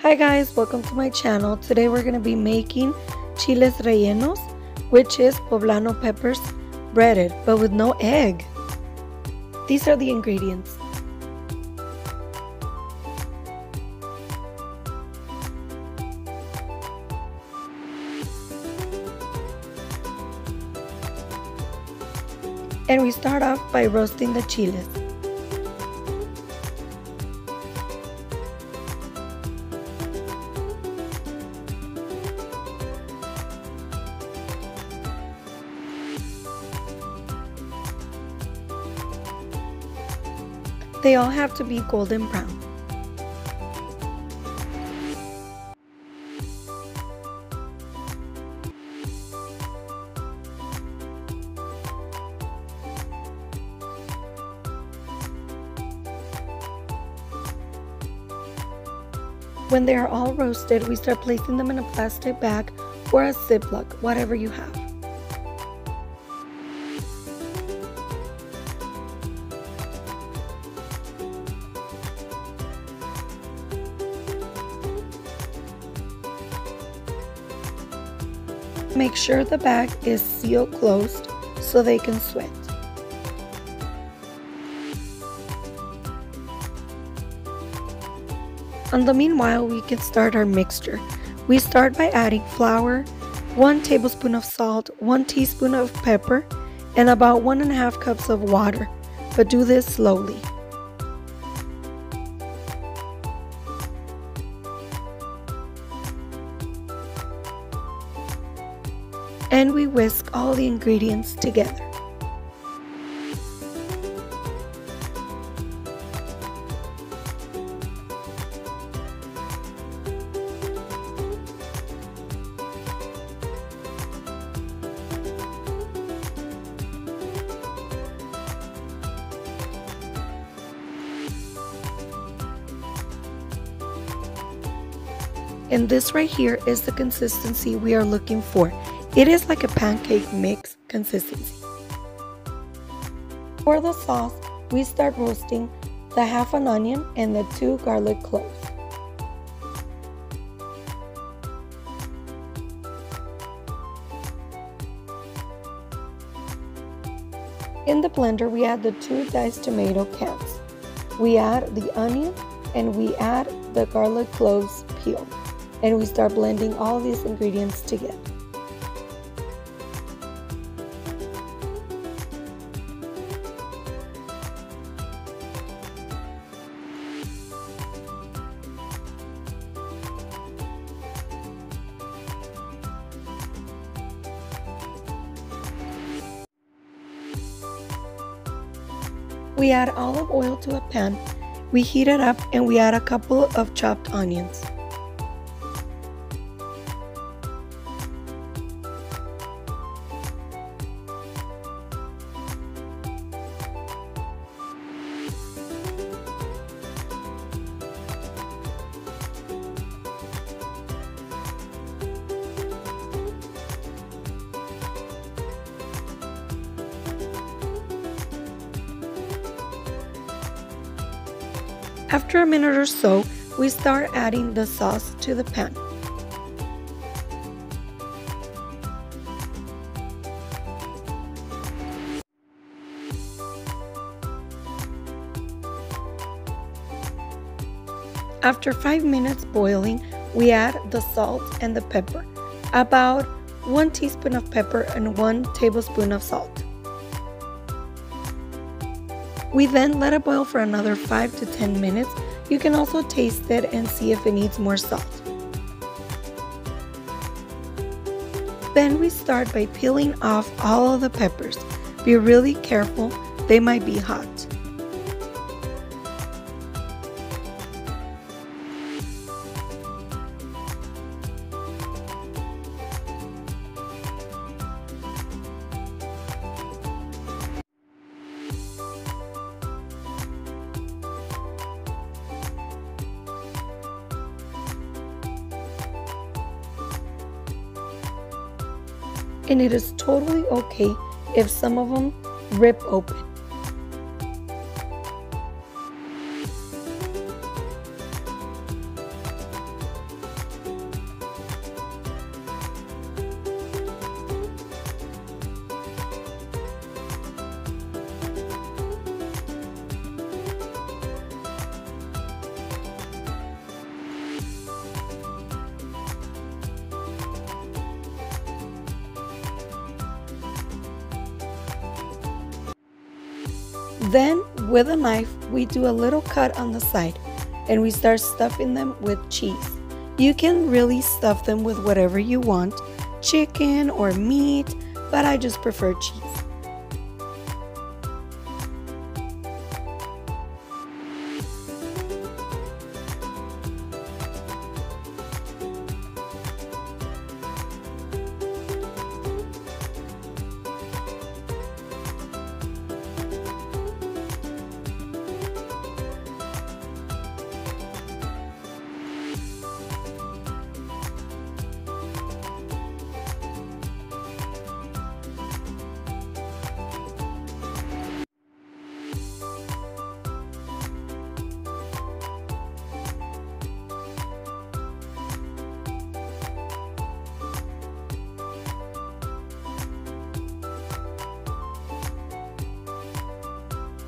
Hi guys, welcome to my channel. Today we're going to be making Chiles Rellenos, which is Poblano peppers breaded, but with no egg. These are the ingredients. And we start off by roasting the chiles. They all have to be golden brown. When they are all roasted, we start placing them in a plastic bag or a ziplock, whatever you have. Make sure the bag is sealed closed so they can sweat. In the meanwhile, we can start our mixture. We start by adding flour, 1 tablespoon of salt, 1 teaspoon of pepper, and about 1.5 cups of water, but do this slowly. And we whisk all the ingredients together. And this right here is the consistency we are looking for. It is like a pancake mix consistency. For the sauce, we start roasting the half an onion and the 2 garlic cloves. In the blender, we add the 2 diced tomato cans. We add the onion and we add the garlic cloves peeled. And we start blending all these ingredients together. We add olive oil to a pan, we heat it up, and we add a couple of chopped onions. After a minute or so, we start adding the sauce to the pan. After 5 minutes boiling, we add the salt and the pepper, about 1 teaspoon of pepper and 1 tablespoon of salt. We then let it boil for another 5 to 10 minutes. You can also taste it and see if it needs more salt. Then we start by peeling off all of the peppers. Be really careful, they might be hot. And it is totally okay if some of them rip open. Then with a knife, we do a little cut on the side and we start stuffing them with cheese. You can really stuff them with whatever you want, chicken or meat, but I just prefer cheese.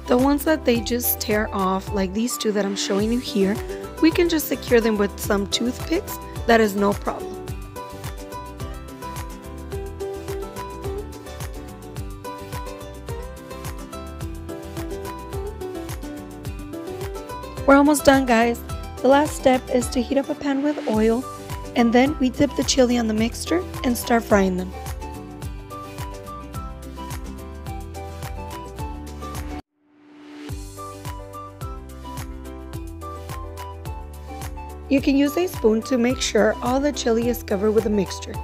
The ones that they just tear off, like these two that I'm showing you here, we can just secure them with some toothpicks. That is no problem. We're almost done, guys. The last step is to heat up a pan with oil, and then we dip the chili on the mixture and start frying them. You can use a spoon to make sure all the chili is covered with the mixture.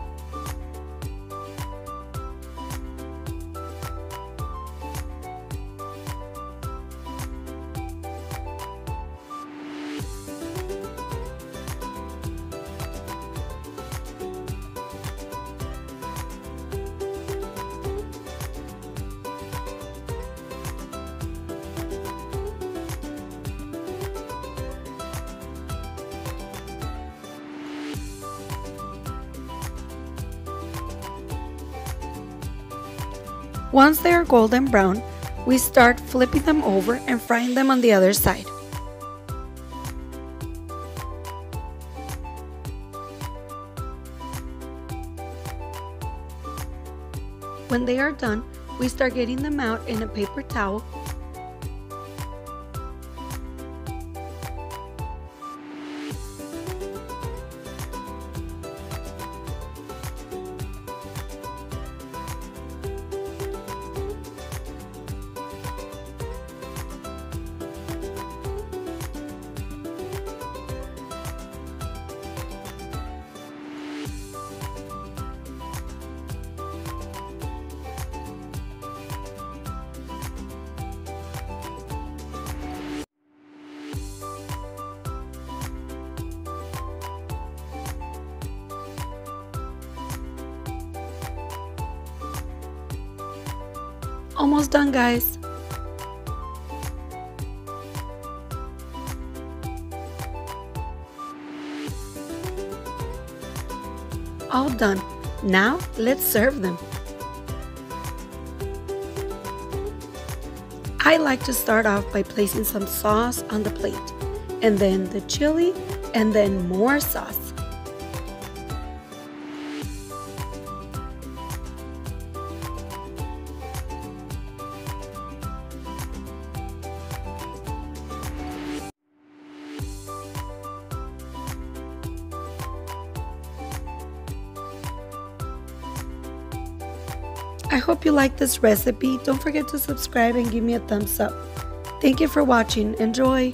Once they are golden brown, we start flipping them over and frying them on the other side. When they are done, we start getting them out in a paper towel. Almost done, guys. All done. Now let's serve them. I like to start off by placing some sauce on the plate, and then the chili, and then more sauce. I hope you like this recipe. Don't forget to subscribe and give me a thumbs up. Thank you for watching. Enjoy!